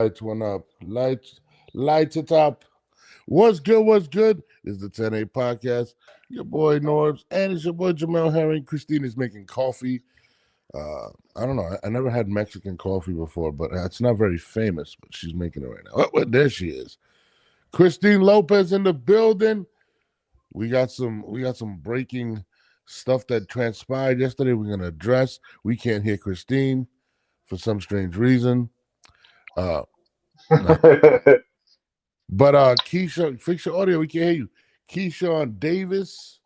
Lights went up. Lights it up. What's good? What's good? This is the 10A podcast. Your boy Norbs and it's your boy Jamel Herring. Christine is making coffee. I don't know. I never had Mexican coffee before, but it's not very famous. But she's making it right now. There she is. Christine Lopez in the building. We got some breaking stuff that transpired yesterday. We're gonna address. We can't hear Christine for some strange reason. Uh, no. But Keyshawn, fix your audio. We can't hear you. Keyshawn Davis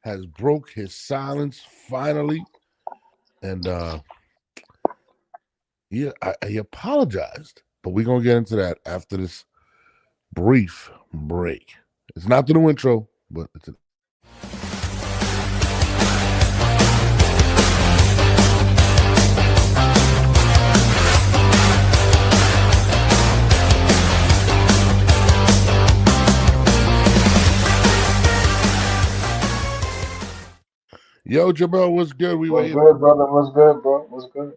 has broke his silence finally, and he apologized. But we're gonna get into that after this brief break. It's not the new intro, but it's a Yo, Jamel, what's good? What's good, brother? What's good, bro? What's good?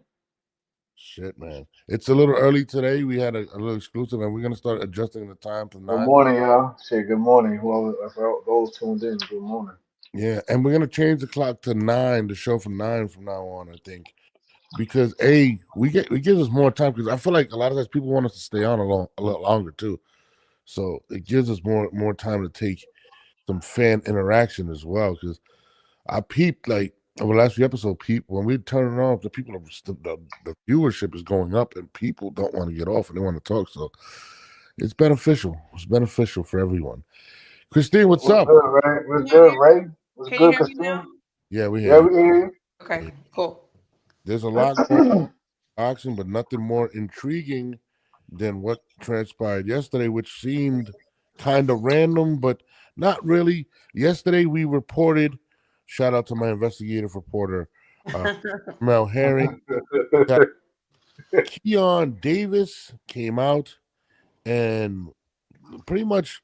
Shit, man. It's a little early today. We had a little exclusive, and we're gonna start adjusting the time from Good 9. morning, y'all. Shit, good morning. Whoever, for those tuned in, good morning. Yeah, and we're gonna change the clock to 9. The show from 9 from now on, I think, because it gives us more time. Because I feel like a lot of times people want us to stay on a lot longer too, so it gives us more time to take some fan interaction as well. Because I peeped like over the last few episodes, when we turn it off, the viewership is going up, and people don't want to get off and they want to talk. So it's beneficial. It's beneficial for everyone. Christine, what's up? Good, Ray? What's good, Ray? What's Can you good, hear me now? Christine? Yeah, we Yeah, hear we hear you. Okay, cool. There's a lot going on boxing, but nothing more intriguing than what transpired yesterday, which seemed kind of random, but not really. Yesterday, we reported, shout out to my investigative reporter, Mel Herring, that Keon Davis came out and pretty much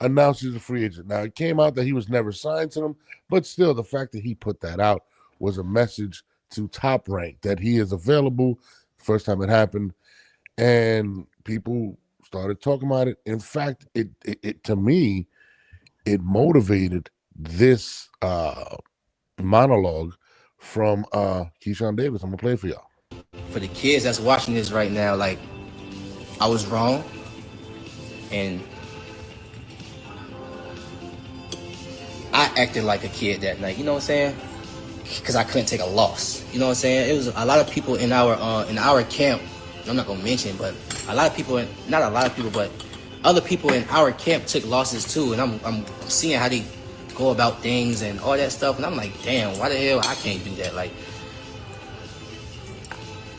announced he's a free agent. Now, it came out that he was never signed to them, but still, the fact that he put that out was a message to Top Rank that he is available. First time it happened, and people started talking about it. In fact, it to me, it motivated this monologue from Keyshawn Davis. I'm gonna play it for y'all. For the kids that's watching this right now, like, I was wrong, and I acted like a kid that night. You know what I'm saying? Because I couldn't take a loss. You know what I'm saying? It was a lot of people in our camp. I'm not gonna mention, but a lot of people, not a lot of people, but other people in our camp took losses too. And I'm seeing how they go about things and all that stuff. And I'm like, damn, why the hell I can't do that? Like,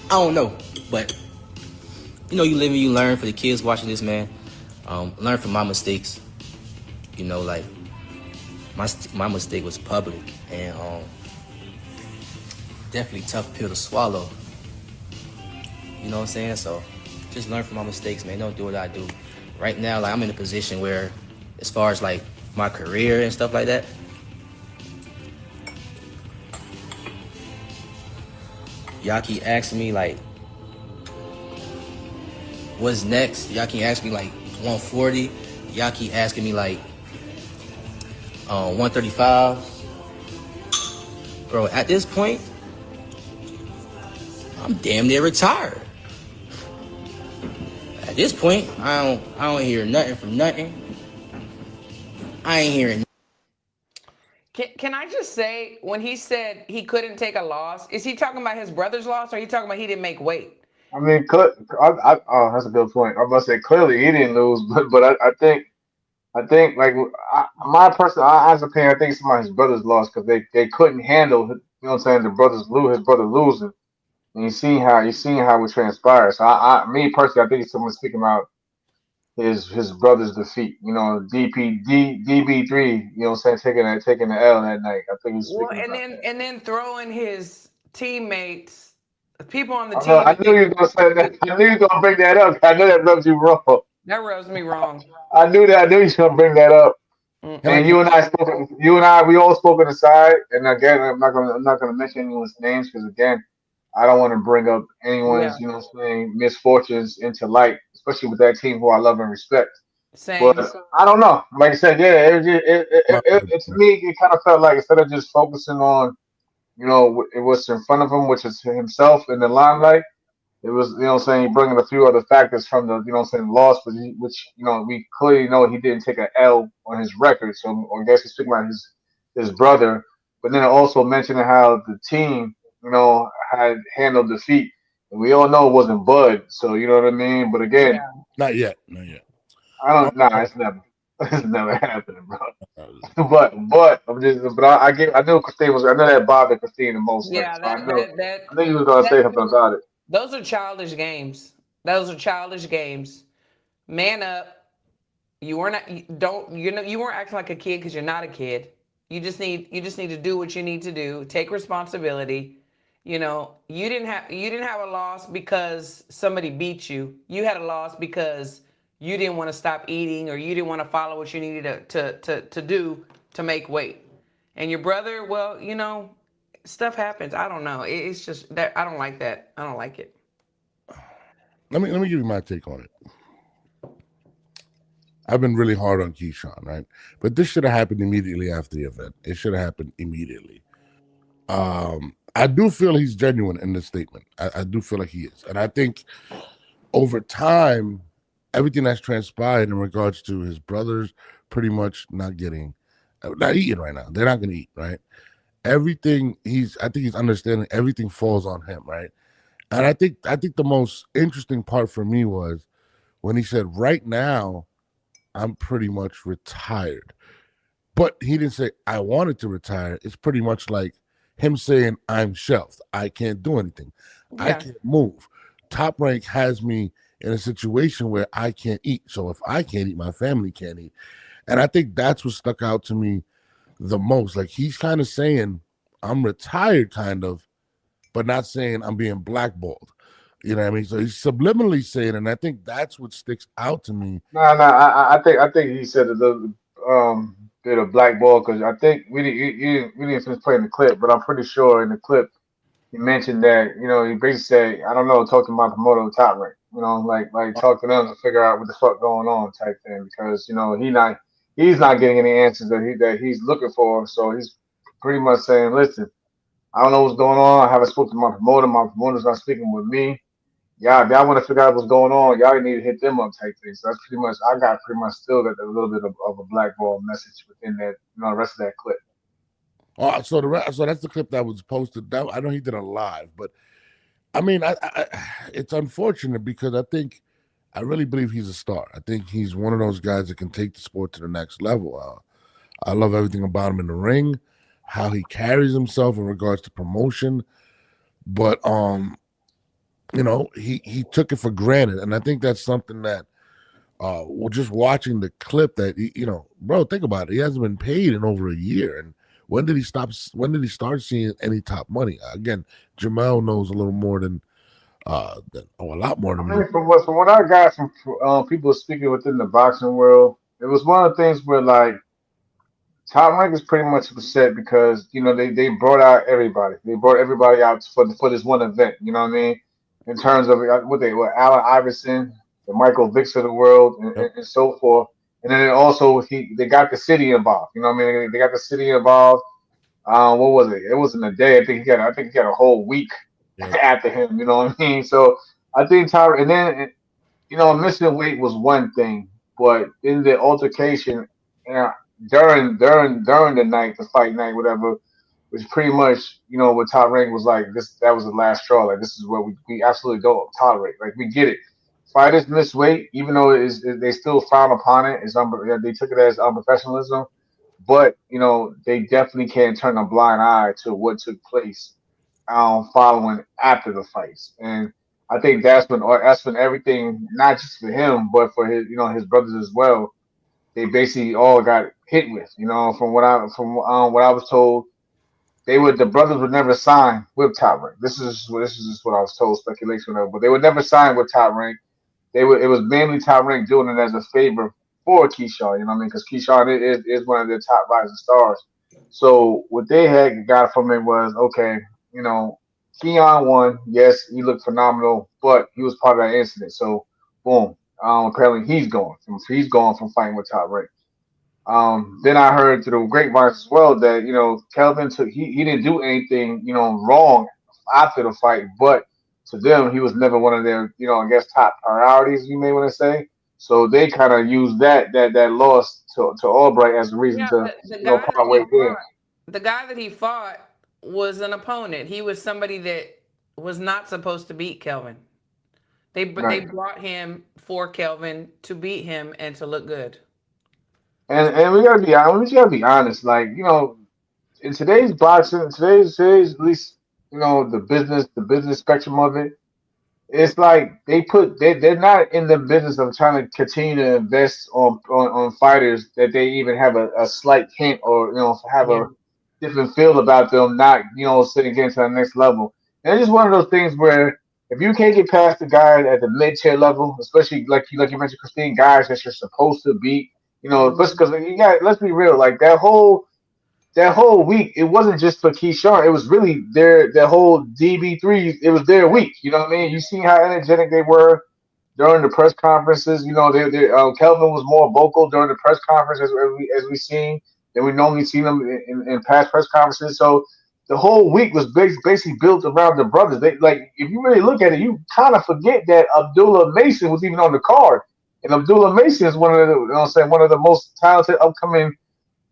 I don't know, but you know, you live and you learn. For the kids watching this, man, learn from my mistakes. You know, like my mistake was public, and definitely tough pill to swallow. You know what I'm saying? So just learn from my mistakes, man. Don't do what I do. Right now, like, I'm in a position where, as far as like my career and stuff like that, y'all keep asking me like, what's next? Y'all keep asking me like 140. Y'all keep asking me like 135. Bro, at this point, I'm damn near retired. At this point, I don't hear nothing from nothing. I ain't hearing. Can I just say, when he said he couldn't take a loss, is he talking about his brother's loss, or he talking about he didn't make weight? I mean, oh, that's a good point. I was about to say clearly he didn't lose, but I think like my personal as a parent, I think some of his brothers lost because they couldn't handle, you know what I'm saying, his brother losing, and you seen how it transpired. So me personally, I think someone's speaking about his brother's defeat. You know, DB3. You know what I'm saying, taking the L that night. I think he's Well, speaking about that. and then throwing his teammates, people on the I know. team, I and knew you were gonna say that. I knew you were gonna bring that up. I know that rubs you wrong. that rubs me wrong. I knew that. I knew you were gonna bring that up. Can I And you and I, we all spoke on the side. And again, I'm not gonna mention anyone's names because again, I don't want to bring up Yeah. anyone's, misfortunes into light, especially with that team who I love and respect. But Same. I don't know. Like I said, yeah, to me, it kind of felt like instead of just focusing on, what's in front of him, which is himself in the limelight, it was, saying, bringing a few other factors from the, loss, which, we clearly know he didn't take an L on his record. So I guess he's speaking about his brother, but then also mentioning how the team, had handled defeat. And we all know it wasn't Bud. So, you know what I mean? But again, Yeah. Not yet. Not yet. I don't, nah, Um, it's never, it's never happening, bro. uh, But I knew Christine I know that bothered Christine the most, like, Yeah, so that that I knew you was gonna that say something about it. those are childish games. Those are childish games. Man up. You were not. You weren't acting like a kid because you're not a kid. You just need to do what you need to do. Take responsibility. You didn't have a loss because somebody beat you. You had a loss because you didn't want to stop eating or you didn't want to follow what you needed to do to make weight. And your brother, well, stuff happens. I don't know. It's just that I don't like that. I don't like it. let me give you my take on it. I've been really hard on Keyshawn, right? But this should have happened immediately after the event. It should have happened immediately. I do feel he's genuine in this statement. I do feel like he is, and I think over time, everything that's transpired in regards to his brothers pretty much not eating right now. They're not going to eat, right? I think he's understanding everything falls on him, right? And I think the most interesting part for me was when he said, "Right now, I'm pretty much retired." But he didn't say I wanted to retire. It's pretty much like him saying I'm shelved. I can't do anything. I Yeah. can't move. Top Rank has me in a situation where I can't eat. So if I can't eat, my family can't eat. And I think that's what stuck out to me the most. Like he's kind of saying I'm retired, kind of, but not saying I'm being blackballed. You know what I mean? So he's subliminally saying, and I think that's what sticks out to me. No, I think he said a little bit of black ball because I think we didn't finish playing the clip, but I'm pretty sure in the clip he mentioned that he basically said I don't know talking about promoter top rank, like talk to them to figure out what the fuck going on type thing because he's not getting any answers that he's looking for, so he's pretty much saying, listen, I don't know what's going on. I haven't spoken to my promoter. My promoter's not speaking with me. Yeah, if y'all want to figure out what's going on, y'all need to hit them up type thing. So that's pretty much I got pretty much still got a little bit of a blackball message within that, the rest of that clip. So that's the clip that was posted. I know he did a live, but I mean, it's unfortunate because I really believe he's a star. I think he's one of those guys that can take the sport to the next level. I love everything about him in the ring, how he carries himself in regards to promotion, but he took it for granted, and I think that's something that well, just watching the clip that bro, think about it. He hasn't been paid in over a year, and when did he stop? When did he start seeing any top money? Again, Jamel knows a little more a lot more I than me. mean, from what I got from people speaking within the boxing world, it was one of the things where like Top Rank is pretty much upset because they brought out everybody. They brought everybody out for this one event. You know what I mean? In terms of what Allen Iverson, the Michael Vicks of the world, and, Yep. and, and so forth. And then also they got the city involved. You know what I mean? They got the city involved. What was it? It wasn't a day. I think he got a whole week Yep. after him. You know what I mean? So I think Tyra, and then missing weight was one thing, but in the altercation, uh, during the night, the fight night, whatever, which pretty much what Top Rank was like. That was the last straw. Like this is what we absolutely don't tolerate. Like we get it. Fighters miss weight, even though they still frown upon it. They took it as unprofessionalism, but they definitely can't turn a blind eye to what took place following after the fights. And I think that's when everything, not just for him, but for his brothers as well. They basically all got hit with. From what I was told, the brothers would never sign with Top Rank. This is just what I was told, speculation of, but they would never sign with Top Rank. It was mainly Top Rank doing it as a favor for Keyshawn. You know what I mean? Because Keyshawn is one of their top rising stars. So what they had got from it was okay. You know, Keon won. Yes, he looked phenomenal, but he was part of that incident. So, boom. Apparently he's gone. He's gone from fighting with Top Rank. Then I heard through the grapevines as well that Kelvin took he didn't do anything wrong after the fight, but to them he was never one of their I guess top priorities you may want to say. So they kind of used that loss to Albright as a reason Yeah, to but the guy that part he way there. fought, the guy that he fought was an opponent. He was somebody that was not supposed to beat Kelvin. They Right. brought him for Kelvin to beat him and to look good. And we gotta be honest. We gotta be honest. Like in today's boxing, today's at least the business spectrum of it. It's like they're not in the business of trying to continue to invest on fighters that they even have a slight hint or have Yeah. a different feel about them not sitting getting to the next level. And it's just one of those things where if you can't get past the guy at the mid tier level, especially like you mentioned, Christine, guys that you're supposed to beat, Mhm. because you got let's be real, like that whole week, it wasn't just for Keyshawn. It was really their whole DB3. It was their week. You know what I mean? You see how energetic they were during the press conferences. Kelvin was more vocal during the press conference as we seen than we normally see them in past press conferences. So the whole week was basically built around the brothers. They like if you really look at it, you kind of forget that Abdullah Mason was even on the card. And Abdullah Mason is one of the, one of the most talented upcoming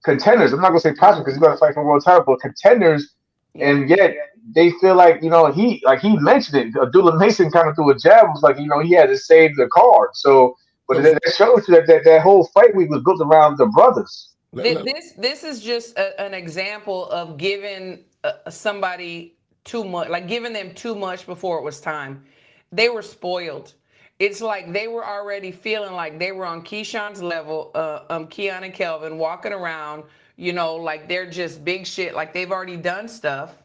contenders. I'm not gonna say possible because he's gonna fight for world title, but contenders, Yeah. and yet they feel like he mentioned it. Abdullah Mason kind of threw a jab, was like he had to save the card. So, but So, that shows you that whole fight week was built around the brothers. This is just an example of giving somebody too much, like giving them too much before it was time. They were spoiled. It's like they were already feeling like they were on Keyshawn's level, Keon and Kelvin walking around, like they're just big shit, like they've already done stuff.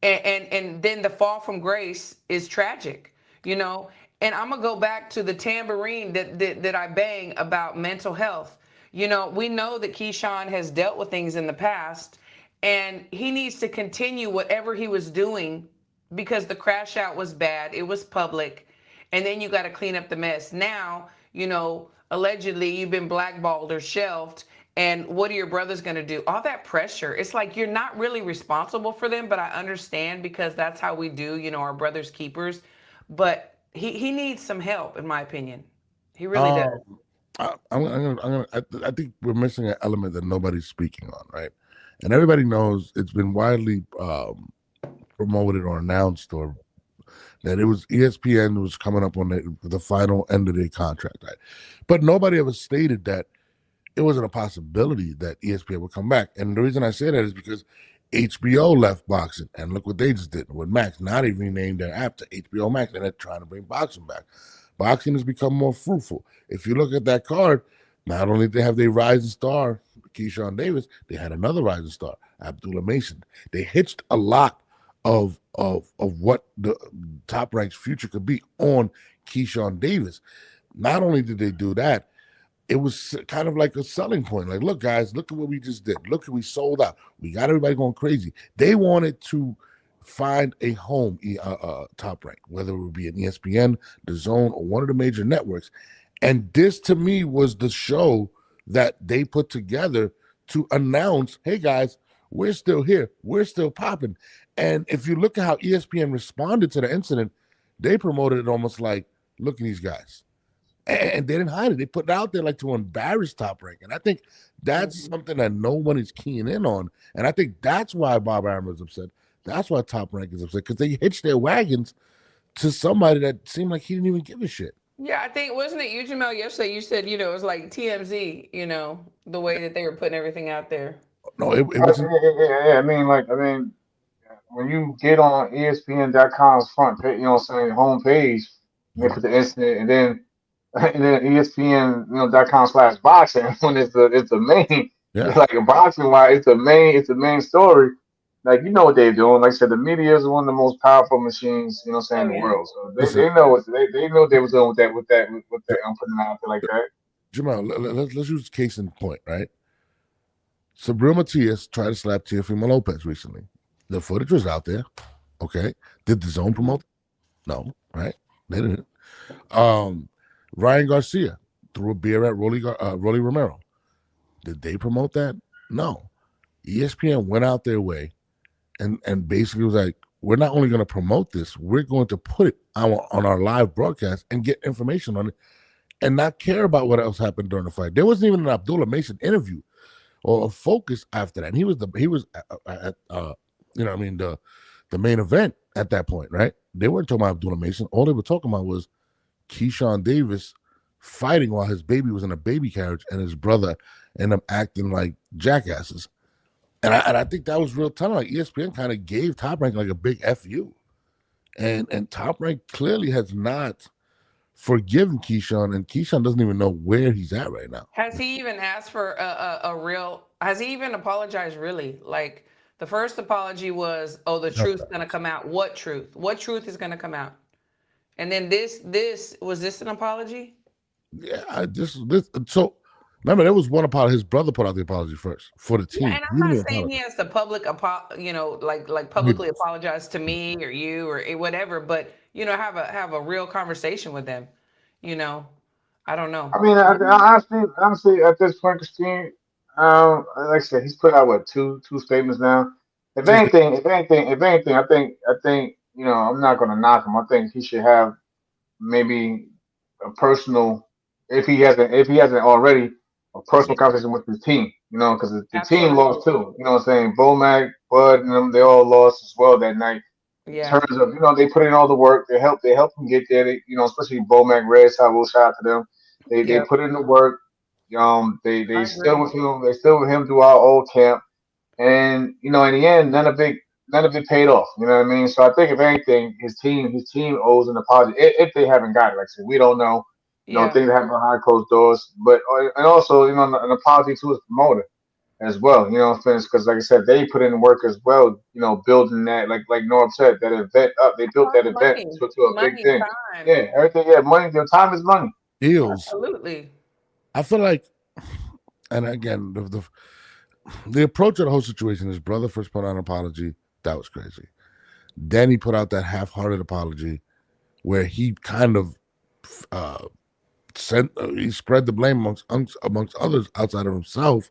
And then the fall from grace is tragic, you know. And I'm gonna go back to the tambourine that I bang about mental health. We know that Keyshawn has dealt with things in the past, and he needs to continue whatever he was doing because the crash out was bad. It was public, and then you got to clean up the mess. Now, allegedly you've been blackballed or shelved, and what are your brothers going to do? All that pressure. It's like you're not really responsible for them, but I understand because that's how we do, our brothers keepers. But he needs some help, in my opinion. He really does. um, I think we're missing an element that nobody's speaking on, right? And everybody knows it's been widely promoted or announced or that it was ESPN was coming up on the final end of their contract, right? But nobody ever stated that it wasn't a possibility that ESPN would come back. And the reason I say that is because HBO left boxing, and look what they just did with Max. Now they renamed their app to HBO Max, and they're trying to bring boxing back. Boxing has become more fruitful. If you look at that card, not only did they have their rising star, Keyshawn Davis, they had another rising star, Abdullah Mason. They hitched a lot of what the Top Rank's future could be on Keyshawn Davis. Not only did they do that, it was kind of like a selling point. Like, look, guys, look at what we just did. Look, we sold out. We got everybody going crazy. They wanted to find a home, Top Rank, whether it would be an ESPN, the Zone, or one of the major networks. And this, to me, was the show that they put together to announce, hey, guys, we're still here. We're still popping. And if you look at how ESPN responded to the incident, they promoted it almost like, look at these guys. And they didn't hide it. They put it out there like to embarrass Top Rank. And I think that's something that no one is keying in on. And I think that's why Bob Arum is upset. That's why Top Rank is upset, because they hitched their wagons to somebody that seemed like he didn't even give a shit. Yeah, I think, wasn't it you, Jamel, yesterday? You said, it was like TMZ, the way that they were putting everything out there. No, it Yeah, wasn't. yeah. I mean, when you get on ESPN.com's front page, home page, and they put the incident, and then ESPN, .com/boxing when it's the main, it's Yeah. like a boxing wise, it's the main story. Like what they're doing. Like I said, the media is one of the most powerful machines, in Oh, the yeah. world. So they, Listen, they know what they know what they was doing with that putting it out there like that. Jamal, let's use case in point, right? Sabrina Matias tried to slap Teofimo Lopez recently. The footage was out there. Okay. Did the Zone promote? No, right? They didn't. Ryan Garcia threw a beer at Rolly Romero. Did they promote that? No. ESPN went out their way and basically was like, we're not only going to promote this, we're going to put it on our live broadcast and get information on it and not care about what else happened during the fight. There wasn't even an Abdullah Mason interview or a focus after that. And he was the main event at that point, right? They weren't talking about Abdullah Mason. All they were talking about was Keyshawn Davis fighting while his baby was in a baby carriage and his brother ended up acting like jackasses. And I think that was real telling. Like ESPN kind of gave Top Rank like a big FU. And Top Rank clearly has not forgiven Keyshawn, and Keyshawn doesn't even know where he's at right now. Has he even asked for a real? Has he even apologized really? Like the first apology was, "Oh, the truth's gonna come out." What truth? What truth is gonna come out? And then this was this an apology? Yeah, so remember there was one apology. His brother put out the apology first for the team. Yeah, and I'm not saying he has to publicly apologize to me or you or whatever, but have a real conversation with them. I don't know. I mean, honestly, at this point, Christine, like I said, he's put out what two statements now. If anything, I think I'm not going to knock him. I think he should have maybe a personal, if he hasn't already, a personal conversation with his team. Because the team lost too. You know what I'm saying? Bomac, Bud, and them, they all lost as well that night. Yeah. In terms of, they put in all the work. They helped him get there. They, especially Bomac, Red Sabo, shout out to them. They put in the work. They still with him. They still with him throughout all camp. And in the end, none of it paid off. You know what I mean? So I think if anything, his team owes an apology if they haven't got it. Like I said, we don't know. Things happen behind closed doors. But and also, an apology to his promoter as well. Because like I said, they put in work as well. Building that, like Norm said, that event up. They built that event to a big thing. Time. Yeah, everything. Yeah, money. Your time is money. Deals. Absolutely. I feel like, and again, the approach of the whole situation, his brother first put out an apology. That was crazy. Then he put out that half-hearted apology where he kind of he spread the blame amongst others outside of himself.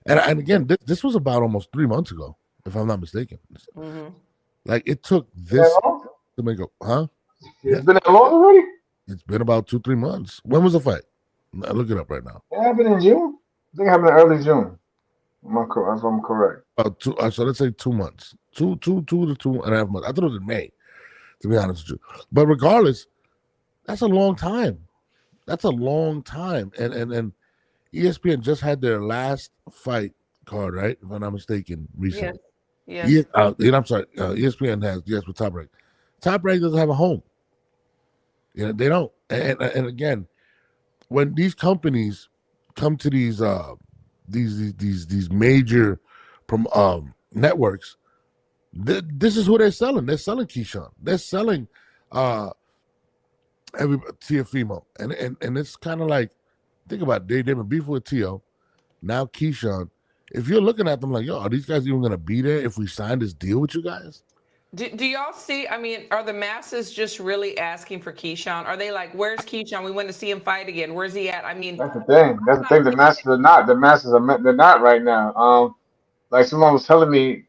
And again, this was about almost 3 months ago, if I'm not mistaken. Mm-hmm. Like it took this to make It's been that long already? It's been about 2-3 months. When was the fight? I'll look it up right now. It happened in June. I think it happened in early June. If I'm correct. So let's say 2 months. Two to 2.5 months. I thought it was in May, to be honest with you. But regardless, that's a long time. That's a long time. And ESPN just had their last fight card, right? If I'm not mistaken, recently. Yes. I'm sorry. ESPN has, with Top Rank. Top Rank doesn't have a home. They don't. And again, when these companies come to these major networks, this is who they're selling. They're selling Keyshawn. They're selling Tiafimo. And it's kind of like, think about it. They've been beefing with Tio. Now Keyshawn. If you're looking at them like, yo, are these guys even going to be there if we sign this deal with you guys? Do y'all see, are the masses just really asking for Keyshawn? Are they like, where's Keyshawn? We want to see him fight again. Where's he at? That's the thing. The masses are not. The masses they're not right now. Like someone was telling me,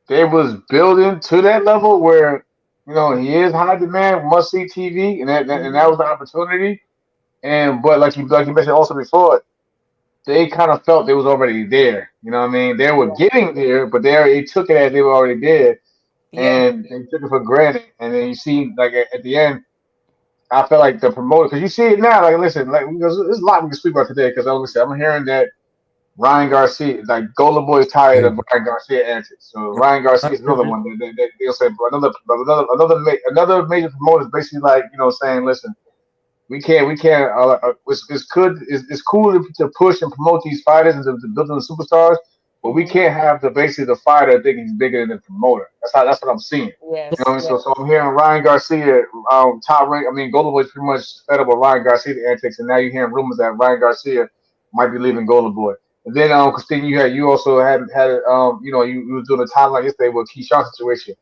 they was building to that level where, he is high demand, must see TV, and that was the opportunity. But like you mentioned also before, they kind of felt they was already there. You know what I mean? They were getting there, but they took it as they were already there. And they took it for granted. And then you see, like at the end, I feel like the promoter, because you see it now. Like, listen, there's a lot we can speak about today. Because I'm hearing that Ryan Garcia, like Golden Boy, is tired of Ryan Garcia antics. So Ryan Garcia is another one. They'll say another major promoter is basically like, saying, listen, we can't. It's cool to push and promote these fighters and to build them the superstars. But we can't have the fighter think he's bigger than the promoter. That's what I'm seeing. Yes. You know what I mean? So I'm hearing Ryan Garcia, top rank. Golden Boy's pretty much fed up with Ryan Garcia's antics, and now you're hearing rumors that Ryan Garcia might be leaving Golden Boy. And then Christine, you also had you were doing a timeline yesterday with Keyshawn situation.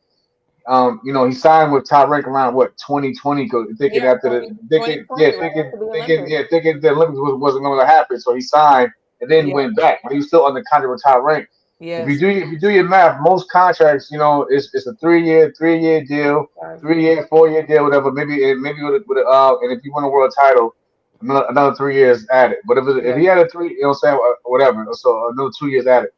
he signed with Top Rank around what 2020, thinking Yeah, after the 2020, right after the Olympics. thinking the Olympics wasn't going to happen, so he signed and then Yeah. went back, but he was still under contract with Top Rank. Yes. If you do your math, most contracts, it's a 3-year deal, 3-year, 4-year deal, whatever. Maybe and if you win a world title, another 3 years added. But if Yes. he had a three, you know, what I'm saying whatever, so another 2 years added.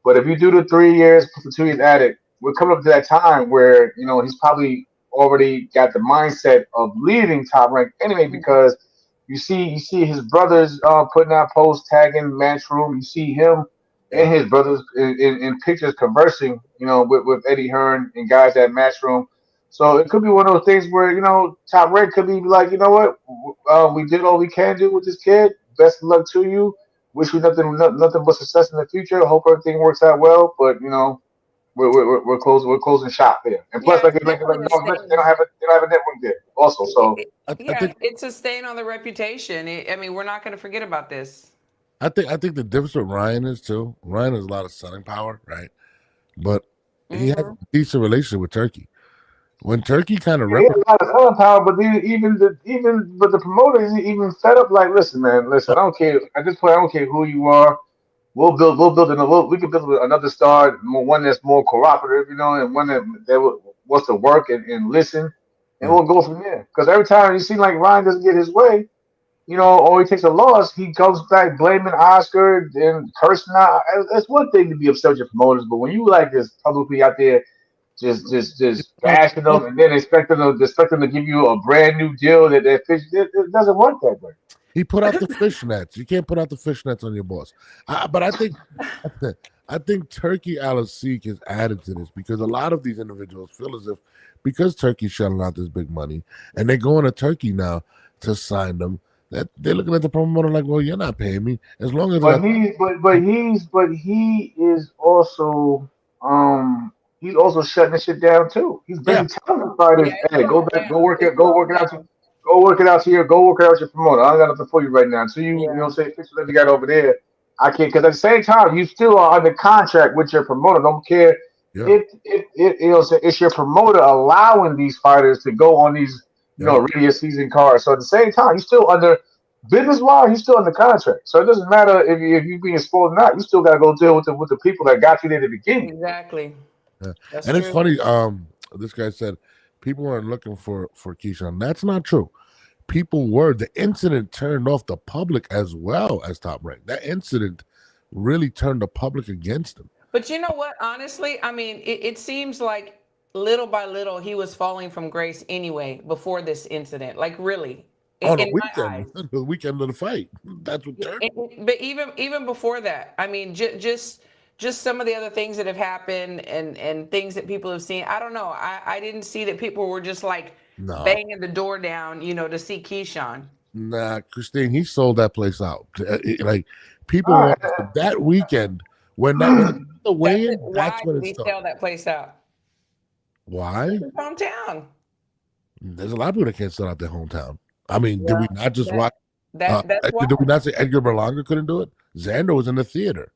But if you do the 3 years plus the 2 years added, we're coming up to that time where he's probably already got the mindset of leaving Top Rank anyway, because you see his brothers putting out posts tagging Matchroom. You see him and Yeah. his brothers in pictures conversing, with Eddie Hearn and guys at Matchroom. So it could be one of those things where Top Rank could be like, you know what, we did all we can do with this kid. Best of luck to you. Wish you nothing but success in the future. Hope everything works out well. But we're closing shop there. And plus, Yeah, it's like definitely a they stain. don't have a network there also. So I Yeah, think it's a stain on the reputation. I mean, we're not going to forget about this. I think the difference with Ryan is too. Ryan has a lot of selling power, right? But he has Hmm. a decent relationship with Turkey. When Turkey kind of yeah, he has a lot of selling power, but the promoters even fed up. Like, listen, man, listen. I don't care at this point. I don't care who you are. We can build another star, one that's more cooperative, and one that wants to work and listen, and yeah, we'll go from there. Because every time you seem like Ryan doesn't get his way, or he takes a loss, he comes back blaming Oscar and cursing out. It's one thing to be upset with your promoters, but when you like this publicly out there, just but bashing them, and then expect them to give you a brand new deal that fits, it doesn't work that way. he put out the fishnets. You can't put out the fishnets on your boss. But I think I think Turkey Al-Asik is added to this because a lot of these individuals feel as if because Turkey's shelling out this big money and they're going to Turkey now to sign them, that they're looking at the promoter like, well, you're not paying me as long as I. He is also he's also shutting this shit down too. He's Yeah, basically telling the Yeah, fighters, it's hey, go slowing back, down. It's go work slowing it out, down. go work it out here, go work it out with your promoter. I don't got nothing for you right now. So Yeah. say fix whatever you got over there. I can't, because at the same time you still are under contract with your promoter. Don't care yeah, it's your promoter allowing these fighters to go on these yeah. regular season cards. So at the same time, you still under business wise, you still under contract. So it doesn't matter if you being spoiled or not. You still got to go deal with the people that got you there to begin. Exactly. Yeah. That's And it's true. funny. This guy said people weren't looking for Keyshawn. That's not true. People were. The incident turned off the public as well as Top Rank. That incident really turned the public against him. But you know what? Honestly, I mean, it seems like little by little he was falling from grace anyway before this incident. Like really, On the in my weekend, eyes. the weekend of the fight. That's what Yeah, turned. but even before that, I mean, just some of the other things that have happened and things that people have seen. I don't know. I didn't see that people were just like No, banging the door down, to see Keyshawn. nah, Christine. He sold that place out. Like people All want that weekend when right. the That's it. weigh-in. That's Why when did it he sell started. that place out? Why? His hometown. There's a lot of people that can't sell out their hometown. I mean, did Yeah, we not just that watch? that's why. Did we not say Edgar Berlanga couldn't do it? Xander was in the theater.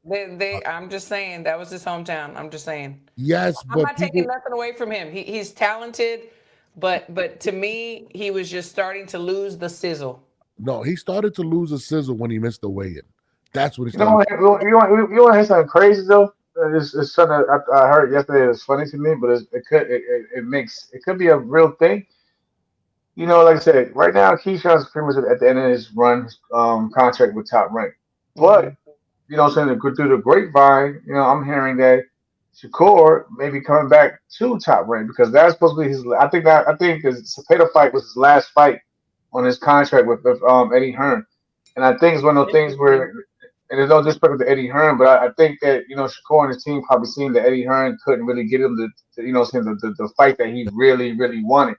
I'm just saying that was his hometown. I'm just saying. Yes, I'm but not taking people. nothing away from him. He's talented, but to me, he was just starting to lose the sizzle. No, he started to lose a sizzle when he missed the weigh-in. That's when he You know started. what? You want to hear something crazy though? It's something I heard yesterday. It's funny to me, but it could be a real thing. Like I said, right now Keyshawn's pretty much at the end of his run, contract with Top Rank. Hmm. But what I'm saying, through the grapevine, I'm hearing that Shakur may be coming back to Top Rank because that's supposed to be his. I think the Cepeda fight was his last fight on his contract with Eddie Hearn, and I think it's one of those things Interesting. where. And there's no disrespect to Eddie Hearn, but I think that Shakur and his team probably seen that Eddie Hearn couldn't really get him the fight that he really really wanted. Mhm.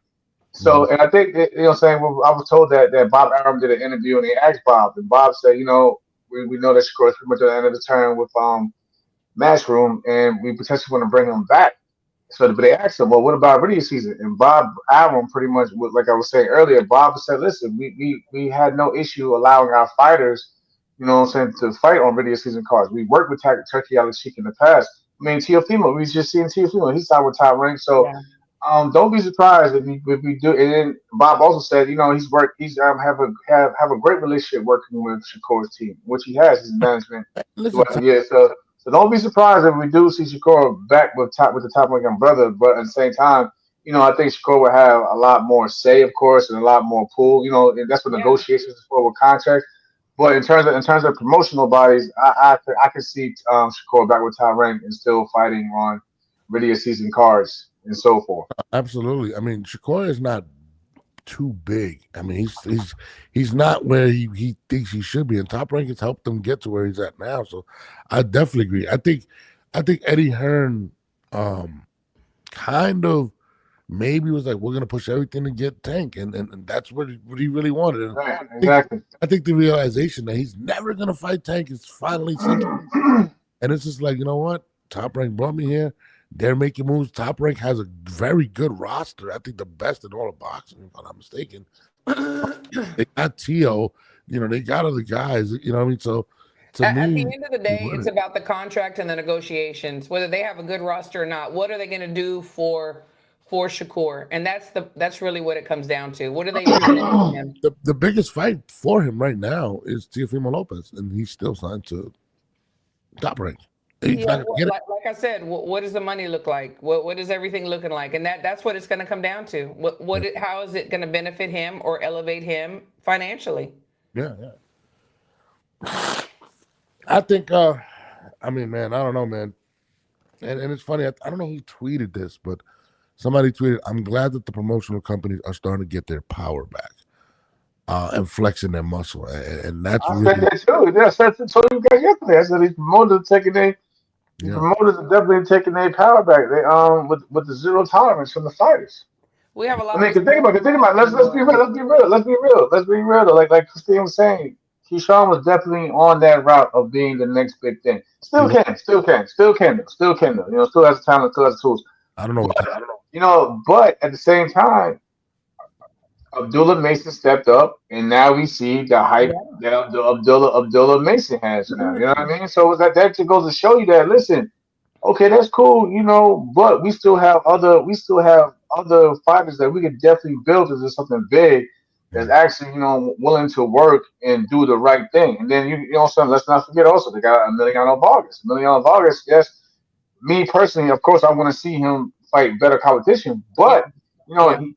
So, and I think that, well, I was told that Bob Arum did an interview and they asked Bob, and Bob said, we know that Shakur is pretty much at the end of the term with Matchroom, and we potentially want to bring him back. So, but they asked him, well, what about radio season? And Bob Arum pretty much, like I was saying earlier, Bob said, listen, we had no issue allowing our fighters, to fight on radio season cards. We worked with Turkey Al Sheik in the past. I mean, Teofimo, we was just seeing Teofimo. He signed with Top Rank, so Yeah. Don't be surprised if we do. And then Bob also said, he's have a great relationship working with Shakur's team, which he has his management Listen, throughout the year. So don't be surprised if we do see Shakur back with the top ranking brother. But at the same time, I think Shakur will have a lot more say, of course, and a lot more pull. And that's what Yeah. negotiations is for with contracts. But in terms of promotional bodies, I can see Shakur back with top rank and still fighting on regular season cards and so forth. absolutely. I mean, Shakur is not too big. I mean, he's not where he thinks he should be, and Top Rank has helped him get to where he's at now. So, I definitely agree. I think Eddie Hearn, kind of maybe was like, we're gonna push everything to get Tank, and that's what he really wanted. And Right, I think, exactly. I think the realization that he's never gonna fight Tank is finally sinking. And it's just like, you know what? Top Rank brought me here. They're making moves. Top Rank has a very good roster. I think the best in all of boxing, if I'm not mistaken. They got Tio, they got other guys, you know what I mean? So to At me, the end of the day, it's about the contract and the negotiations, whether they have a good roster or not. What are they going to do for Shakur? And that's really what it comes down to. What are they really doing him? the biggest fight for him right now is Teofimo Lopez, and he's still signed to Top Rank. He's not gonna get it. Like I said, what does the money look like? What is everything looking like? And that's what it's going to come down to. How is it going to benefit him or elevate him financially? Yeah. I think I mean, man, I don't know, man. And it's funny, I don't know who tweeted this, but somebody tweeted, I'm glad that the promotional companies are starting to get their power back. And flexing their muscle. And that's I really said that too. Yeah, I said that to you guys yesterday. I said these promoters yeah. are definitely taking their power back. They with the zero tolerance from the fighters. We have a lot I mean, of 'cause think about it. Think about it. Let's be real. Let's be real. Though. Like Christine was saying, Keyshawn was definitely on that route of being the next big thing. Still You know, can, still can, still can, though. Still can, though. Still has the talent, still has the tools. I don't know what time. But at the same time, Abdullah Mason stepped up, and now we see the hype that Abdullah Mason has now. You know what I mean? So that just goes to show you that listen, okay, that's cool, but we still have other fighters that we could definitely build into something big that's actually willing to work and do the right thing. And then something. Let's not forget also they got Emiliano Vargas. Emiliano Vargas, yes, me personally, of course, I want to see him fight better competition, but.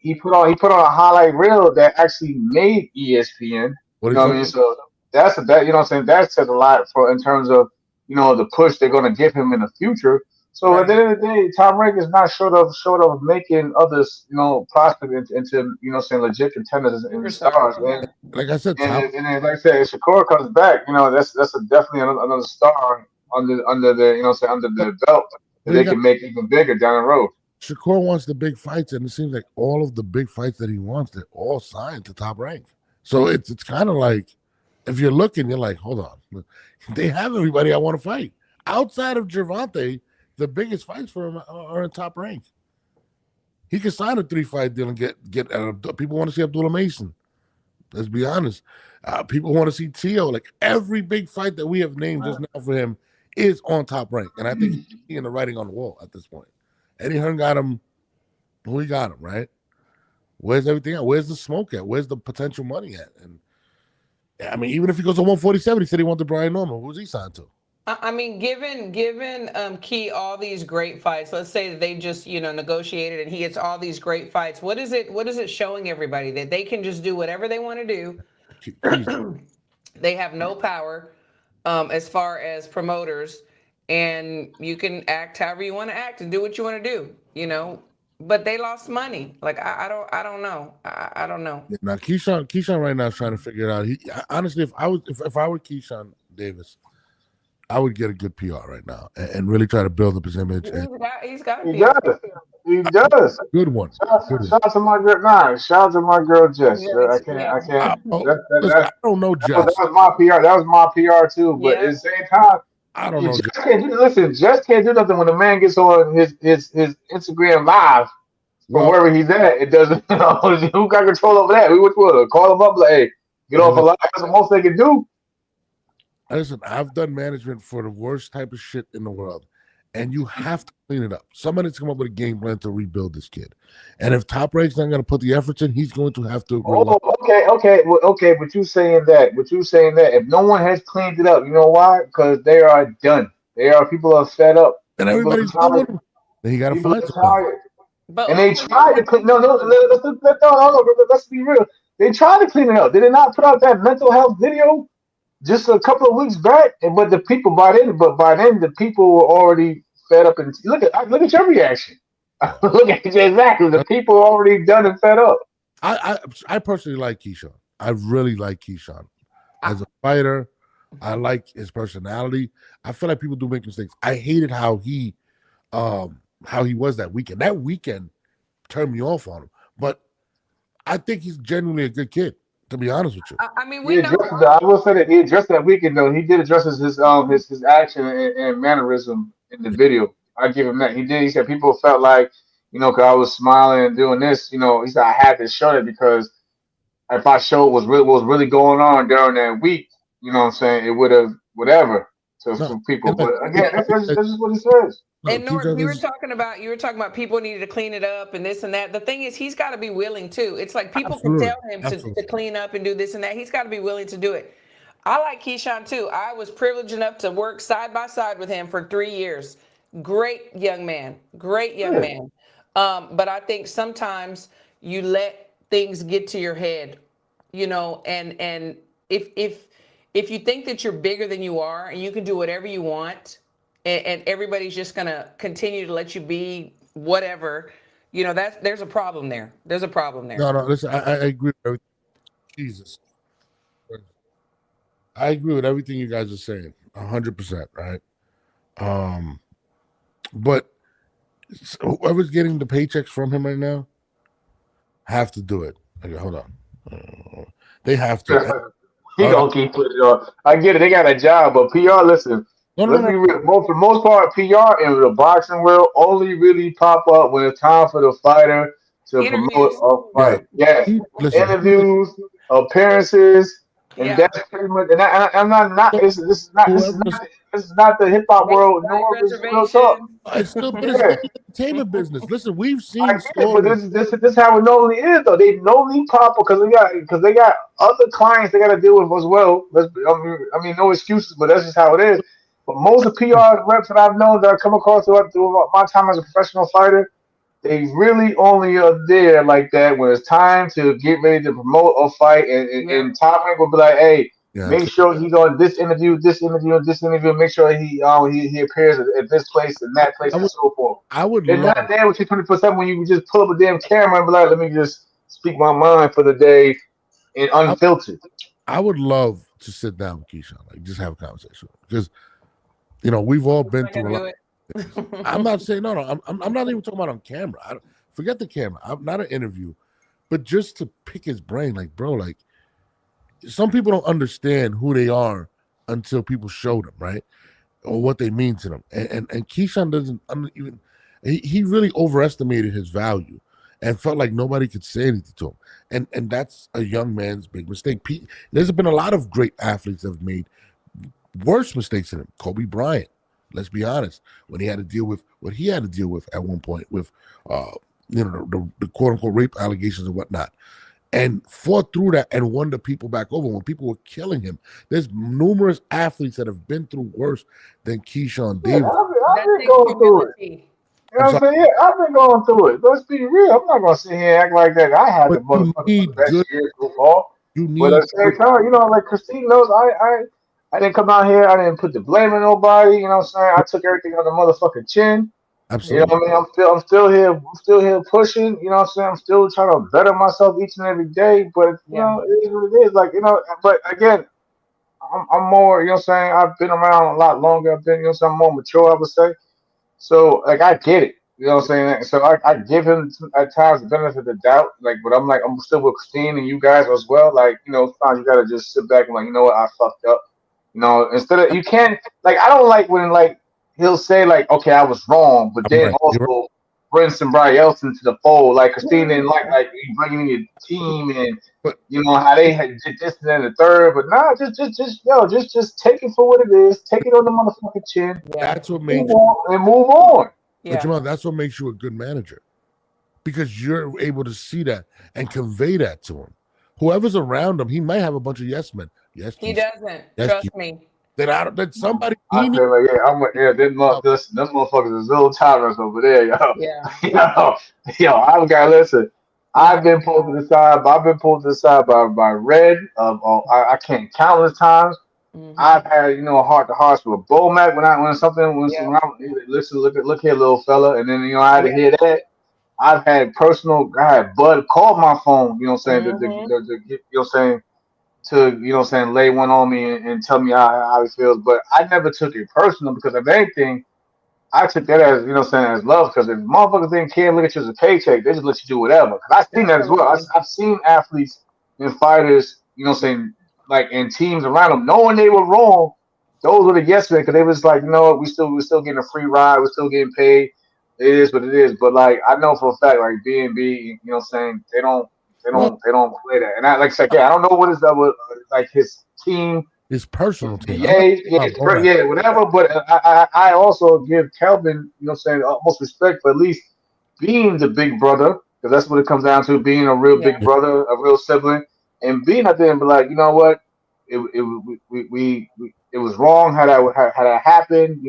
He put on a highlight reel that actually made ESPN. What You know what I mean? So that you know what I'm saying. That says a lot for in terms of the push they're going to give him in the future. So at the end of the day, Tom Rank is not short of making others prospect into saying legit contenders and stars. And like I said, and then, like I said, if Shakur comes back, that's definitely another star under the under the belt that they can make even bigger down the road. Shakur wants the big fights, and it seems like all of the big fights that he wants, they're all signed to Top Rank. So it's kind of like, if you're looking, you're like, hold on, they have everybody I want to fight. Outside of Gervonta, the biggest fights for him are in Top Rank. He could sign a 3-fight deal and get. People want to see Abdullah Mason. Let's be honest. People want to see Tio. Like every big fight that we have named just now for him is on Top Rank, and I think he's seeing the writing on the wall at this point. Eddie Hearn got him. Who he got him, right? Where's everything at? Where's the smoke at? Where's the potential money at? And I mean, even if he goes to 147, he said he wanted Brian Norman. Who's he signed to? I mean, given Key all these great fights, let's say that they just negotiated and he gets all these great fights. What is it showing everybody that they can just do whatever they want to do? They have no power as far as promoters. And you can act however you want to act and do what you want to do, But they lost money. Like I don't know. I don't know. Yeah, now Keyshawn right now is trying to figure it out. Honestly, if I were Keyshawn Davis, I would get a good PR right now and really try to build up his image. He's got He does. He does. Good one. Shout out to my girl. Nah, shout out to my girl Jess. I can't. I don't know Jess. That was my PR. That was my PR too. But at the same time. I don't know. Jess can't do nothing when the man gets on his Instagram live from wherever he's at. It doesn't. Who got control over that? We would call him up like, hey, get off a live. That's the most they can do. Listen, I've done management for the worst type of shit in the world, and you have to clean it up. Somebody's come up with a game plan to rebuild this kid, and if Top Rank's not going to put the efforts in, he's going to have to rely. Oh, okay. But you saying that? But you saying that if no one has cleaned it up, you know why? Because they are done. People are fed up. And People are everybody's done with tired. him. Then he got to People find are somebody. tired. But And they also, tried to clean. No, let's be real. They tried to clean it up. They did not put out that mental health video just a couple of weeks back, but the people by then, the people were already fed up. And look at your reaction. Yeah. Look at exactly the people are already done and fed up. I personally like Keyshawn. I really like Keyshawn as a fighter. I like his personality. I feel like people do make mistakes. I hated how he was that weekend. That weekend turned me off on him. But I think he's genuinely a good kid, to be honest with you. I mean, He we know. addressed I will say that he addressed that weekend though. He did address his action and mannerism in the video. I give him that. He did. He said people felt like, because I was smiling and doing this, he said I had to show it because if I showed what was really going on during that week, you know what I'm saying, it would have whatever to No, for people. and look, But again, that's just what he says. no, And Norton, Keyshawn you were is talking about people needed to clean it up and this and that. The thing is, he's got to be willing too. It's like people can absolutely, tell him to clean up and do this and that. He's got to be willing to do it. I like Keyshawn too. I was privileged enough to work side by side with him for 3 years. Great young man. Great young Yeah. man. But I think sometimes you let things get to your head, and if you think that you're bigger than you are and you can do whatever you want, and everybody's just gonna continue to let you be whatever, there's a problem there. There's a problem there. no. Listen, I agree with everything. Jesus, I agree with everything you guys are saying, 100%. Right. But whoever's getting the paychecks from him right now have to do it. Okay, hold on. They have to. He gonna keep putting it on. I get it. They got a job, but PR. Listen, No, let's no, be no. real. For the most part, PR in the boxing world only really pop up when it's time for the fighter to promote Interviews. a Yeah. fight. Yes, Listen. interviews, appearances, and Yeah. that's pretty much. And I'm not. This is not. Whoever's This is not the hip hop world. Late Nor night is real talk. reservations. it's still, but it's Yeah. still the entertainment business. Listen, we've I seen get it, but stories. this is how it normally is though. They normally pop because they got other clients they got to deal with as well. I mean, no excuses, but that's just how it is. But most of the PR reps that I've known that I come across throughout my time as a professional fighter, they really only are there like that when it's time to get ready to promote a fight, Yeah. and Top Rank will be like, "Hey, Yeah, make sure he's on this interview, this interview, and this interview. Make sure he appears at this place and that place I and would, so forth." I would They're love. not there with you 24/7 when you can just pull up a damn camera and be like, "Let me just speak my mind for the day and unfiltered." I would love to sit down with Keyshawn, like just have a conversation because we've all been I through a can lot. do it. I'm not saying no. I'm not even talking about on camera. Forget the camera. I'm not an interview, but just to pick his brain, like bro, like some people don't understand who they are until people show them, right, or what they mean to them. And Keyshawn doesn't even. He really overestimated his value and felt like nobody could say anything to him. And that's a young man's big mistake. There's been a lot of great athletes that have made worse mistakes than him. Kobe Bryant, let's be honest, when he had to deal with what he had to deal with at one point with the quote unquote rape allegations and whatnot, and fought through that and won the people back over when people were killing him. There's numerous athletes that have been through worse than Keyshawn Yeah, Davis. I've That been takes going through it. humility. You know I'm what sorry, I'm saying? Yeah, I've been going through it. Let's be real. I'm not gonna sit here and act like that. I had the but you motherfucking need best good. year so far. You But at need the same good. time, like Christine knows, I didn't come out here. I didn't put the blame on nobody. You know what I'm saying? I took everything on the motherfucking chin. You know Absolutely. what I mean? I'm still here. I'm still here pushing. You know what I'm saying? I'm still trying to better myself each and every day. But Yeah. it is what it is. Like but again, I'm more. You know what I'm saying? I've been around a lot longer. I've been. I'm more mature. I would say. So like I get it. You know what I'm saying? So I give him at times the benefit of the doubt. Like, but I'm still with Christine and you guys as well. Like, sometimes you gotta just sit back and like, you know what, I fucked up. Instead of you can't like I don't like when like he'll say like, okay, I was wrong, but I'm then right. You're right. also bring somebody else into the fold. Like Christine didn't like you bringing in your team and But you know how they had did this and then the third. But nah, just take it for what it is. Take it on the motherfucking chin. Yeah. that's what Move made you. on and move on. But Yeah. Jamal, that's what makes you a good manager, because you're able to see that and convey that to him. Whoever's around him, he might have a bunch of yes men. Yes, He Keyshawn. doesn't. Yes, Trust Keyshawn. me. That somebody I he needs. feel like them motherfuckers is little tolerance over there, yo. Yeah. I've got listen. No. I've been pulled to the side. I've been pulled to the side by Red. I can't countless times. Mhm. I've had heart to hearts with Bomac Yeah. when I listen, look here, little fella, and then I had to Yeah. hear that. I had Bud call my phone, Mhm. to get, to lay one on me and tell me how he feels. But I never took it personal because if anything, I took that as as love. Because if motherfuckers didn't care, look at you as a paycheck, they just let you do whatever. Because I've seen that as well. Absolutely. I've seen athletes and fighters, like in teams around them, knowing they were wrong. Those were the yes men because they was like, we're still getting a free ride, we're still getting paid. It is what it is. But like I know for a fact, like B&B, Well, they don't play that. And like I said, yeah, I don't know what is that with like his team, his personal team. I'm not VA, talking about Bomac. yeah, whatever. But I also give Kelvin, utmost respect for at least being the big brother, because that's what it comes down to, being a real big Yeah. brother, a real sibling, and being out there and be like, you know what, it was wrong how that happened.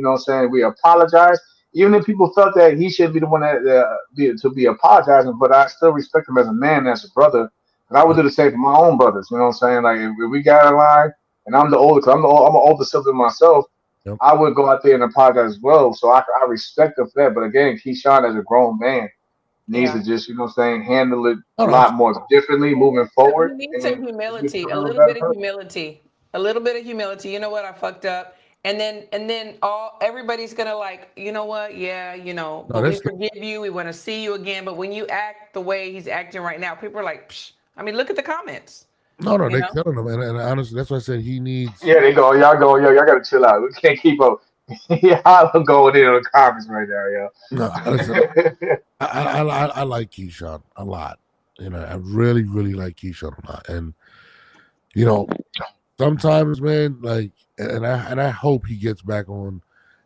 We apologize. Even if people felt that he should be the one to be apologizing, but I still respect him as a man, as a brother, and I would do the same for my own brothers. You know what I'm saying? Like if we got in line, and I'm the older, cause I'm an older sibling myself. Yep. I would go out there and apologize as well. So I respect him for that. But again, Keyshawn as a grown man needs Yeah. to just, handle it a No, lot more differently moving forward. He needs some And just humility, a become a little better bit of person. humility, a little bit of humility. You know what? I fucked up. And then everybody's gonna like, you know what? Yeah, no, but we that's forgive you. We want to see you again. But when you act the way he's acting right now, people are like, Psh. I mean, look at the comments. no, You they're know? killing him, and honestly, that's why I said he needs. Yeah, they go, y'all go, yo, y'all gotta chill out. We can't keep up. Y'all going in on the comments right now, No, listen, yo. I like Keyshawn a lot. I really, really like Keyshawn a lot, and sometimes, man, like, and I hope he gets back on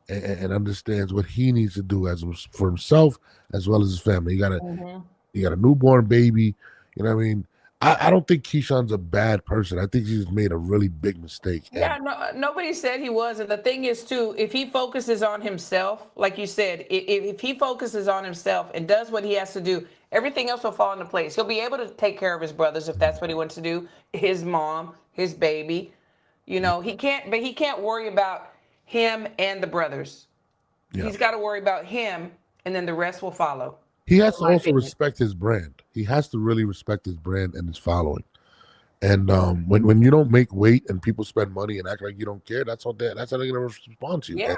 and understands what he needs to do for himself as well as his family. Mhm. You got a newborn baby. You know what I mean? I don't think Keyshawn's a bad person. I think he's made a really big mistake. Yeah, And no, nobody said he was. And the thing is, too, if he focuses on himself, like you said, if he focuses on himself and does what he has to do, everything else will fall into place. He'll be able to take care of his brothers if that's what he wants to do, his mom, his baby. He can't, but he can't worry about him and the brothers. yeah, He's got to worry about him, and then the rest will follow. he has to My also opinion. respect his brand. He has to really respect his brand and his following. And when you don't make weight and people spend money and act like you don't care, that's how they're gonna respond to you. And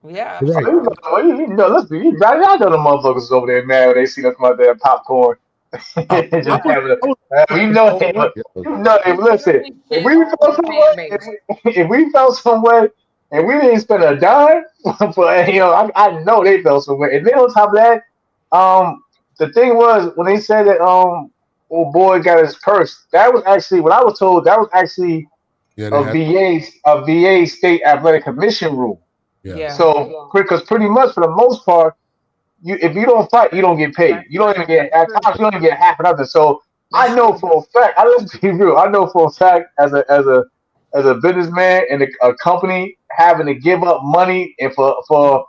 Yeah, yeah, you're right. Y'all know the motherfuckers over there mad when they see us come out there popcorn. I Just was, having I was you know, hey, listen, if we felt some way, if we felt some way, and we didn't spend a dime, but I know they felt some way. And then on top of that, the thing was when they said that old boy got his purse, that was actually what I was told. That was actually yeah, they a had VA state athletic commission rule. yeah. yeah. So because pretty much for the most part, if you don't fight, you don't get paid. You don't even get at times you don't even get half of nothing. So I know for a fact. Let's be real. I know for a fact as a businessman and a company having to give up money and for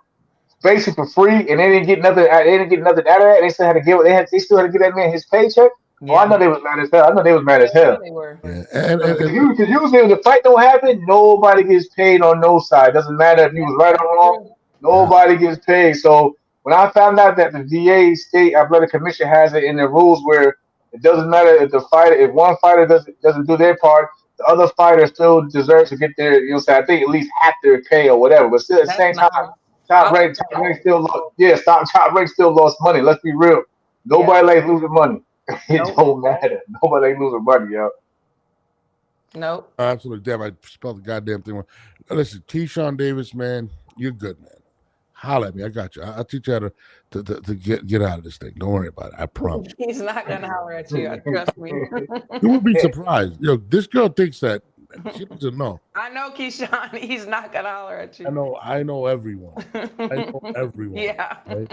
basically for free, and they didn't get nothing. They didn't get nothing out of that. And they still had to give. They still had to give that man his paycheck. Oh, I Yeah. know they was mad as hell. I know they was mad as hell. They were. Yeah. Because usually when the fight don't happen, nobody gets paid on no side. Doesn't matter if you was right or wrong. Nobody gets paid. So when I found out that the VA state athletic commission has it in their rules where it doesn't matter if one fighter doesn't do their part, the other fighter still deserves to get their I think at least half their pay or whatever. But still at the same time, top rank still top rank still lost money. Let's be real. Nobody likes losing money. It don't matter. Nobody likes losing money, yo. Nope. Absolutely. Damn, I spelled the goddamn thing wrong. Listen, Keyshawn Davis, man, you're good, man. holler at me. I got you. I'll teach you how to get out of this thing. Don't worry about it. I promise. He's not gonna holler at you. Trust me. You would be surprised. This girl thinks that she doesn't know. I know Keyshawn. He's not gonna holler at you. I know everyone. I know everyone. Yeah. Right?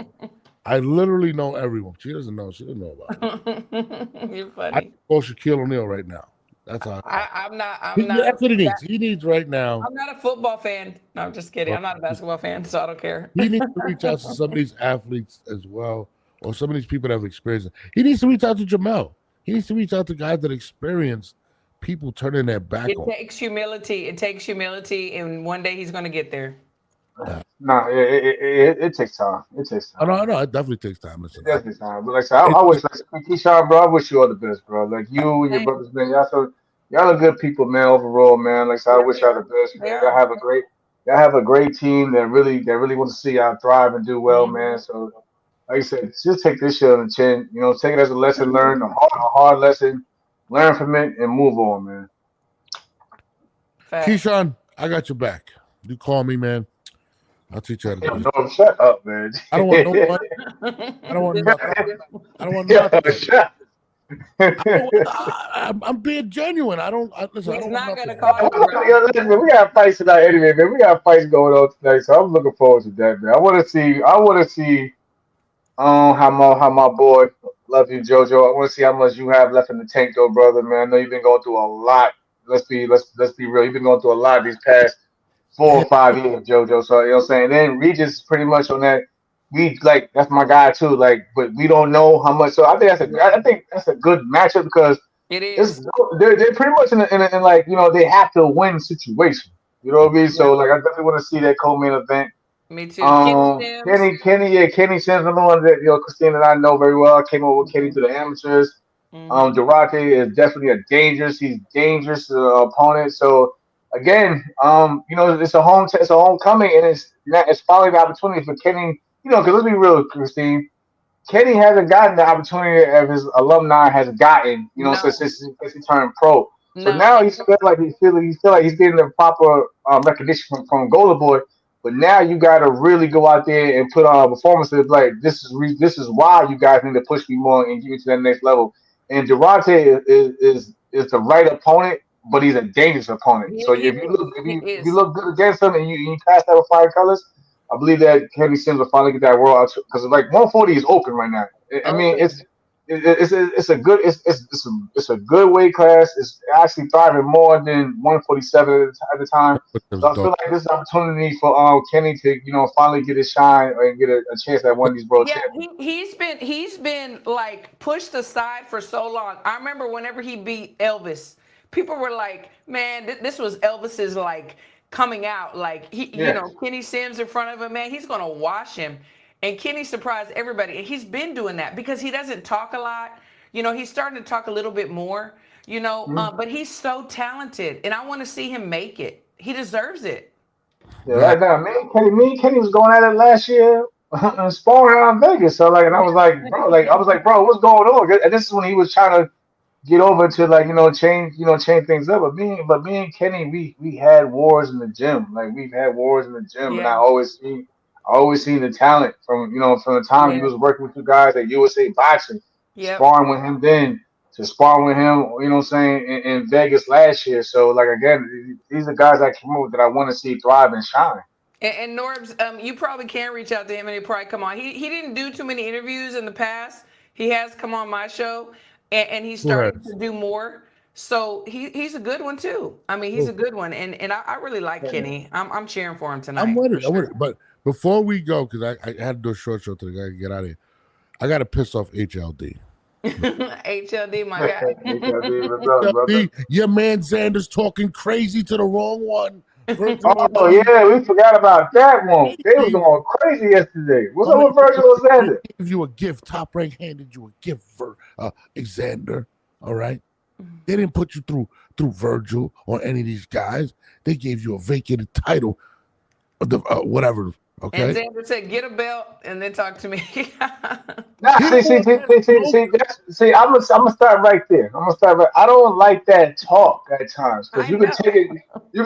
I literally know everyone. She doesn't know. She doesn't know about it. You're I funny. call Shaquille O'Neal right now. That's how. I'm not. That's what he needs. He needs right now. I'm not a football fan. No, I'm just kidding. I'm not a basketball fan, so I don't care. He needs to reach out to some of these athletes as well, or some of these people that have experienced it. He needs to reach out to Jamel. He needs to reach out to guys that experienced people turning their back on. It takes humility. It takes humility, and one day he's gonna get there. No, it takes time. It takes I time. know. It definitely takes time. Listen, It takes time. But like I said, I wish, like Keyshawn, bro, I wish you all the best, bro. Like you and your brothers, man, y'all are good people, man. Overall, man. Like I said, I wish y'all the best. Man. Y'all have a great team that really want to see y'all thrive and do well, man. So, like I said, just take this shit on the chin. Take it as a lesson learned, a hard lesson, learn from it, and move on, man. Keyshawn, I got your back. You call me, man. I'll teach you how to do No, shut up, man. I don't want no money. I don't want nothing. I don't want nothing. I'm being genuine. Listen. He's I don't not want gonna nothing. call you. Listen, we got fights tonight anyway, man. We got fights going on tonight, so I'm looking forward to that, man. I want to see how my boy, love you, JoJo. I want to see how much you have left in the tank, though, brother, man. I know you've been going through a lot. Let's be real. You've been going through a lot these past 4 or 5 years, JoJo. So you know what I'm saying. Then Regis is pretty much on that. That's my guy too. But we don't know how much. So I think that's a good matchup because It is. they're pretty much in they have to win situation. You know what I mean? So I definitely want to see that co-main event. Me too. Kenny Sims. Kenny Sims, another one that Christine and I know very well. I came over with Kenny to the amateurs. Durate is definitely he's dangerous opponent. So again, it's a homecoming, and it's finally the opportunity for Kenny. Because let's be real, Christine. Kenny hasn't gotten the opportunity that his alumni has gotten, since he turned pro. So now he feel like he's getting the proper recognition from Golden Boy. But now you got to really go out there and put on a performance that's like this is why you guys need to push me more and get me to that next level. And Durante is the right opponent, but he's a dangerous opponent. So if you look good against him and you pass that with fire colors, I believe that Kenny Sims will finally get that world out because 140 is open right now. I mean it's a good weight class. It's actually thriving more than 147 at the time. So I feel like this is an opportunity for Kenny to finally get his shine and get a chance at one of these world champions. He's been like pushed aside for so long. I remember whenever he beat Elvis, people were like, "Man, this was Elvis's like coming out." Like Kenny Sims in front of him, man, he's gonna wash him. And Kenny surprised everybody. And he's been doing that because he doesn't talk a lot. He's starting to talk a little bit more, but he's so talented. And I want to see him make it. He deserves it. Yeah, right now, me and Kenny was going at it last year sparring around Vegas. So I was like, bro, what's going on? And this is when he was trying to get over to change things up. But me and Kenny, we had wars in the gym. Like we've had wars in the gym, and I always seen the talent from the time he was working with you guys at USA Boxing, sparring with him then to sparring with him, in Vegas last year. So again, these are guys that came over that I want to see thrive and shine. And Norbs, you probably can reach out to him and he'll probably come on. He didn't do too many interviews in the past. He has come on my show and he's starting to do more. So he's a good one too. I mean, he's a good one, and I really like Kenny. I'm cheering for him tonight. I'm with it. But before we go, because I had to do a short show today, I got to get out of here. I got to piss off HLD. HLD, my guy. HLD, your man Xander's talking crazy to the wrong one. Oh yeah, we forgot about that one. They was going crazy yesterday. What's up with Virgil and Xander? Give you a gift. Top Rank handed you a gift for Xander. All right. They didn't put you through Virgil or any of these guys. They gave you a vacated title, whatever. Okay. And Xander said, "Get a belt and then talk to me." See. I'm gonna start right there. I don't like that talk at times because you can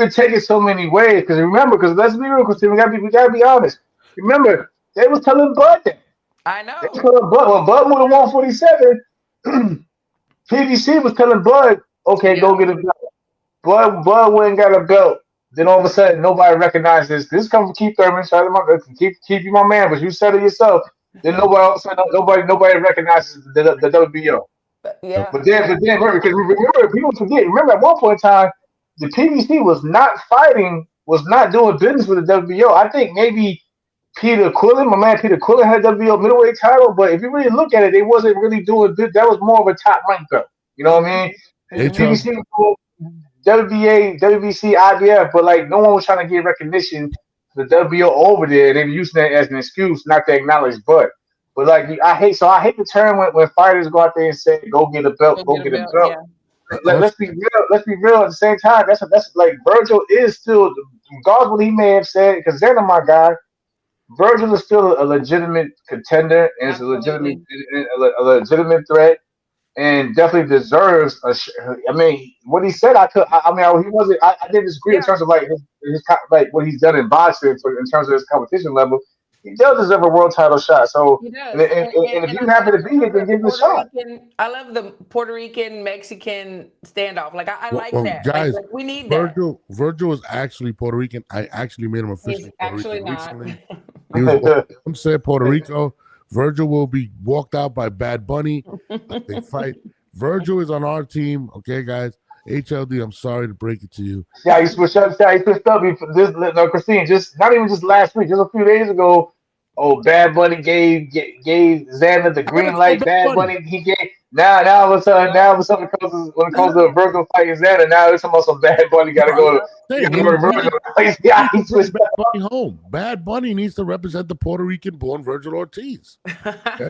take it so many ways. Because remember, let's be real, Christine, we gotta be honest. Remember, they was telling Bud that. I They was know. telling Bud when Bud would have won 47. PBC was telling Bud, okay, Yeah. go get a belt. Bud went and got a belt. Then all of a sudden, nobody recognized this. This comes from Keith Thurman. Shout out to keep you my man, but you said it yourself. Then nobody all of a sudden, nobody recognizes the WBO. Yeah. But then, remember, people forget. Remember, at one point in time, the PBC was not fighting, was not doing business with the WBO. I think maybe Peter Quillen, my man Peter Quillen, had a WBO middleweight title, but if you really look at it, they wasn't really doing good. That was more of a top rank belt. You know what I mean? The HL, PBC was doing WBA, WBC, IBF, but like no one was trying to get recognition for the WBO over there. They were using that as an excuse not to acknowledge Bud. But like I hate the term when fighters go out there and say, "Go get a belt, Go go get a get a belt. belt." Yeah. Let's be real. Let's be real. At the same time, that's like Virgil is still, regardless what he may have said, because they're not my guy. Virgil is still a legitimate contender and is Absolutely. a legitimate threat and definitely deserves a. I mean, what he said, I mean, he wasn't. I didn't disagree in Yeah. terms of like like what he's done in boxing in terms of his competition level. He does deserve a world title shot. So, He and, does. and, and if And you happen to be here, love then the give him a Puerto shot. Rican. I love the Puerto Rican Mexican standoff. Like I like well, that. guys, Like we need that. Virgil is actually Puerto Rican. I actually made him He's officially Puerto actually Rican not. recently. He was born said Puerto Rico. Virgil will be walked out by Bad Bunny. They fight. Virgil is on our team. Okay, guys. HLD, I'm sorry to break it to you. Yeah, he switched up. Yeah, he switched up. This, no, Christine, just not even just last week, just a few days ago. Oh, Bad Bunny gave Xander the I never green said light. Bad Bad Bunny. Bunny, he gave now all of a sudden when it comes to Virgil fighting Xander, now it's almost a Bad Bunny got to No, go. I'm You got to saying go to Virgil. Yeah, he needs to bring switched Bad up. Bunny home. Bad Bunny needs to represent the Puerto Rican-born Virgil Ortiz. Okay?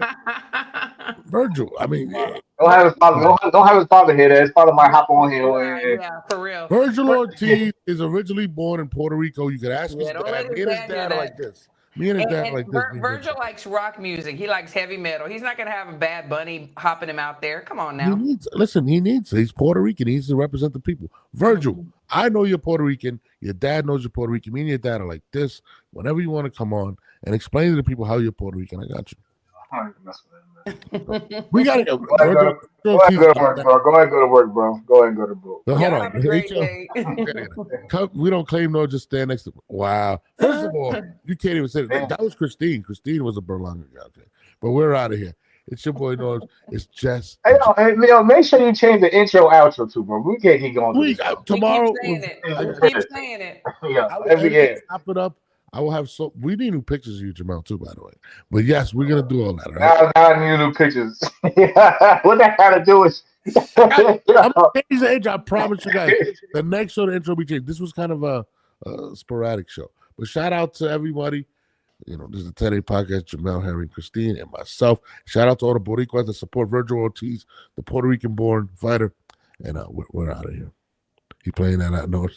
Virgil, I mean, Don't have his father. Don't have his father here. His father might hop on here. Yeah, for real. Virgil Ortiz is originally born in Puerto Rico. You could ask his Yeah, don't dad. let his Me and his dad do dad are that. like this. Me and his dad are like this. Virgil likes rock music. He likes heavy metal. He's not gonna have a Bad Bunny hopping him out there. Come on He now. needs, listen, he's Puerto Rican. He needs to represent the people. Virgil, I know you're Puerto Rican. Your dad knows you're Puerto Rican. Me and your dad are like this. Whenever you want to come on and explain to the people how you're Puerto Rican, I got you. We got to go. Go ahead and go to work, bro. Go ahead and go to work, bro. Go ahead and go to work. But hold on. Have a great day. We don't claim no, just stand next to. Wow. First of all, you can't even say that. That was Christine. Christine was a Berlanga guy. Okay. But we're out of here. It's your boy Norris. It's Jess. Hey, yo, make sure you change the intro outro too, bro. We can't keep going. Tomorrow. Keep saying it. Yeah, Wrap it up. I will have we need new pictures of you, Jamal, too, by the way. But yes, we're gonna do all that, right? Now I need new pictures. What that got to do with? I'm gonna change the intro. I promise you guys. The next show, the intro we changed. This was kind of a sporadic show, but shout out to everybody. You know, this is the 10A podcast. Jamel, Harry, Christine, and myself. Shout out to all the Boricuas that support Virgil Ortiz, the Puerto Rican-born fighter, and we're out of here. He playing that out. No.